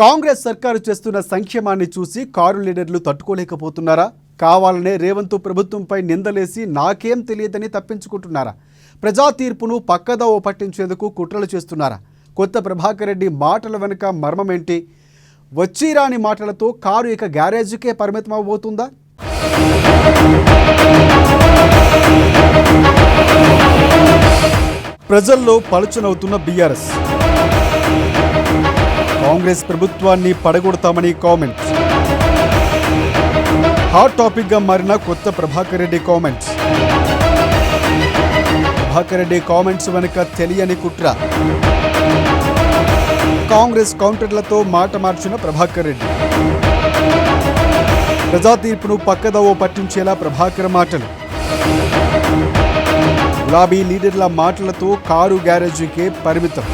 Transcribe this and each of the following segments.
కాంగ్రెస్ సర్కారు చేస్తున్న సంక్షేమాన్ని చూసి కారు లీడర్లు తట్టుకోలేకపోతున్నారా? కావాలనే రేవంత్ ప్రభుత్వంపై నిందలేసి నాకేం తెలియదని తప్పించుకుంటున్నారా? ప్రజా తీర్పును పక్కదోవ పట్టించేందుకు కుట్రలు చేస్తున్నారా? కొత్త ప్రభాకర్ రెడ్డి మాటల వెనుక మర్మం ఏంటి? వచ్చిరాని మాటలతో కారు ఇక గ్యారేజ్కే పరిమితం అవబోతుందా? ప్రజల్లో పలుచనవుతున్న బీఆర్ఎస్, కాంగ్రెస్ ప్రభుత్వాన్ని పడగొడతామని కామెంట్, హాట్ టాపిక్ గా మారిన కొత్త ప్రభాకర్ రెడ్డి కామెంట్స్. ప్రభాకర్ రెడ్డి కామెంట్స్ వెనుక తెలియని కుట్ర. కాంగ్రెస్ కౌంటర్లతో మాట మార్చిన ప్రభాకర్ రెడ్డి. ప్రజా తీర్పును పక్కదోవ పట్టించేలా ప్రభాకర్ మాటలు. గులాబీ లీడర్ల మాటలతో కారు గ్యారేజీకే పరిమితం.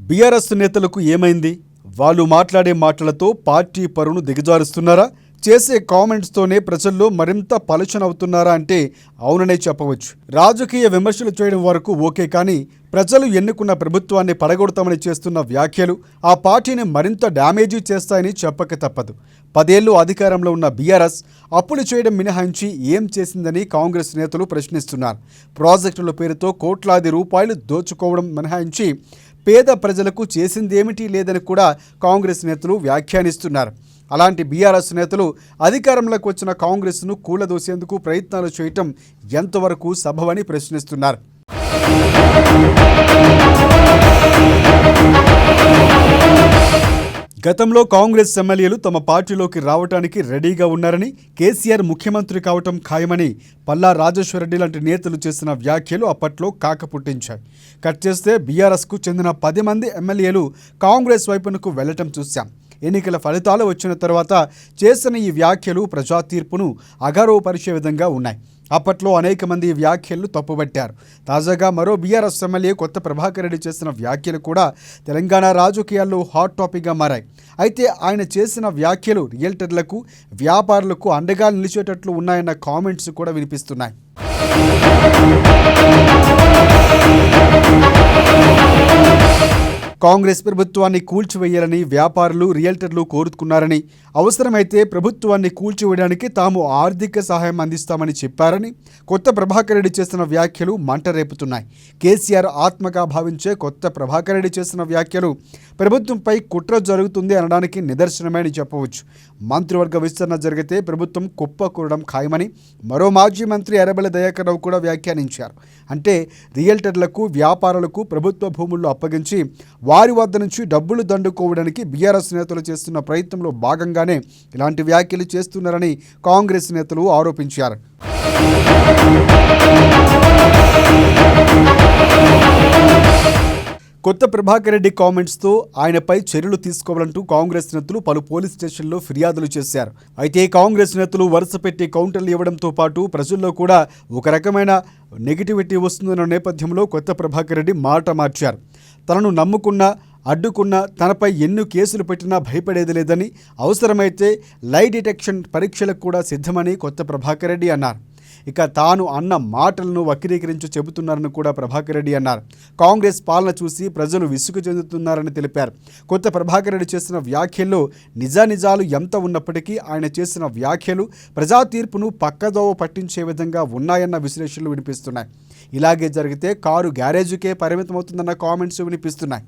బీఆర్ఎస్ నేతలకు ఏమైంది? వాళ్ళు మాట్లాడే మాటలతో పార్టీ పరును దిగజారుస్తున్నారా? చేసే కామెంట్స్తోనే ప్రజల్లో మరింత పలుచనవుతున్నారా అంటే అవుననే చెప్పవచ్చు. రాజకీయ విమర్శలు చేయడం వరకు ఓకే, కానీ ప్రజలు ఎన్నుకున్న ప్రభుత్వాన్ని పడగొడతామని చేస్తున్న వ్యాఖ్యలు ఆ పార్టీని మరింత డ్యామేజీ చేస్తాయని చెప్పక తప్పదు. 10 ఏళ్లు అధికారంలో ఉన్న బీఆర్ఎస్ అప్పులు చేయడం మినహాయించి ఏం చేసిందని కాంగ్రెస్ నేతలు ప్రశ్నిస్తున్నారు. ప్రాజెక్టుల పేరుతో కోట్లాది రూపాయలు దోచుకోవడం మినహాయించి పేద ప్రజలకు చేసిందేమిటి లేదని కూడా కాంగ్రెస్ నేతలు వ్యాఖ్యానిస్తున్నారు. అలాంటి బీఆర్ఎస్ నేతలు అధికారంలోకి వచ్చిన కాంగ్రెస్ను కూలదోసేందుకు ప్రయత్నాలు చేయటం ఎంతవరకు సబబని ప్రశ్నిస్తున్నారు. గతంలో కాంగ్రెస్ ఎమ్మెల్యేలు తమ పార్టీలోకి రావడానికి రెడీగా ఉన్నారని, కేసీఆర్ ముఖ్యమంత్రి కావటం ఖాయమని పల్లా రాజేశ్వరరెడ్డి లాంటి నేతలు చేసిన వ్యాఖ్యలు అప్పట్లో కాక పుట్టించాయి. కట్ చేస్తే బీఆర్ఎస్కు చెందిన 10 మంది ఎమ్మెల్యేలు కాంగ్రెస్ వైపునకు వెళ్లటం చూశాం. ఎన్నికల ఫలితాలు వచ్చిన తర్వాత చేసిన ఈ వ్యాఖ్యలు ప్రజా తీర్పును అగౌరవపరిచే విధంగా ఉన్నాయి. అప్పట్లో అనేక మంది ఈ వ్యాఖ్యలు తప్పుబట్టారు. తాజాగా మరో బీఆర్ఎస్ ఎమ్మెల్యే కొత్త ప్రభాకర్ రెడ్డి చేసిన వ్యాఖ్యలు కూడా తెలంగాణ రాజకీయాల్లో హాట్ టాపిక్గా మారాయి. అయితే ఆయన చేసిన వ్యాఖ్యలు రియల్టర్లకు, వ్యాపారులకు అండగా నిలిచేటట్లు ఉన్నాయన్న కామెంట్స్ కూడా వినిపిస్తున్నాయి. కాంగ్రెస్ ప్రభుత్వాన్ని కూల్చివేయాలని వ్యాపారులు, రియల్టర్లు కోరుకున్నారని, అవసరమైతే ప్రభుత్వాన్ని కూల్చివేయడానికి తాము ఆర్థిక సహాయం అందిస్తామని చెప్పారని కొత్త ప్రభాకర్ రెడ్డి చేసిన వ్యాఖ్యలు మంట రేపుతున్నాయి. కేసీఆర్ ఆత్మగా భావించే కొత్త ప్రభాకర్ రెడ్డి చేసిన వ్యాఖ్యలు ప్రభుత్వంపై కుట్ర జరుగుతుంది అనడానికి నిదర్శనమే అని చెప్పవచ్చు. మంత్రివర్గ విస్తరణ జరిగితే ప్రభుత్వం కుప్పకూరడం ఖాయమని మరో మాజీ మంత్రి ఎర్రబెల్లి దయాకర్ రావు కూడా వ్యాఖ్యానించారు. అంటే రియల్టర్లకు, వ్యాపారులకు ప్రభుత్వ భూముల్లో అప్పగించి వారి వద్ద నుంచి డబ్బులు దండుకోవడానికి బీఆర్ఎస్ నేతలు చేస్తున్న ప్రయత్నంలో భాగంగానే ఇలాంటి వ్యాఖ్యలు చేస్తున్నారని కాంగ్రెస్ నేతలు ఆరోపించారు. కొత్త ప్రభాకర్ రెడ్డి కామెంట్స్తో ఆయనపై చర్యలు తీసుకోవాలంటూ కాంగ్రెస్ నేతలు పలు పోలీస్ స్టేషన్లో ఫిర్యాదులు చేశారు. అయితే కాంగ్రెస్ నేతలు వరుస పెట్టి కౌంటర్లు ఇవ్వడంతో పాటు ప్రజల్లో కూడా ఒక రకమైన నెగిటివిటీ వస్తుందన్న నేపథ్యంలో కొత్త ప్రభాకర్ రెడ్డి మాట మార్చారు. తనను నమ్ముకున్న, అడ్డుకున్న, తనపై ఎన్ని కేసులు పెట్టినా భయపడేది లేదని, అవసరమైతే లై డిటెక్షన్ పరీక్షలకు కూడా సిద్ధమని కొత్త ప్రభాకర్ రెడ్డి అన్నారు. ఇక తాను అన్న మాటలను వక్రీకరించి చెబుతున్నారని కూడా ప్రభాకర్ రెడ్డి అన్నారు. కాంగ్రెస్ పాలన చూసి ప్రజలు విసుగు చెందుతున్నారని తెలిపారు. కొత్త ప్రభాకర్ రెడ్డి చేసిన వ్యాఖ్యల్లో నిజానిజాలు ఎంత ఉన్నప్పటికీ ఆయన చేసిన వ్యాఖ్యలు ప్రజా తీర్పును పక్కదోవ పట్టించే విధంగా ఉన్నాయన్న విశ్లేషణలు వినిపిస్తున్నాయి. ఇలాగే జరిగితే కారు గ్యారేజీకే పరిమితమవుతుందన్న కామెంట్స్ వినిపిస్తున్నాయి.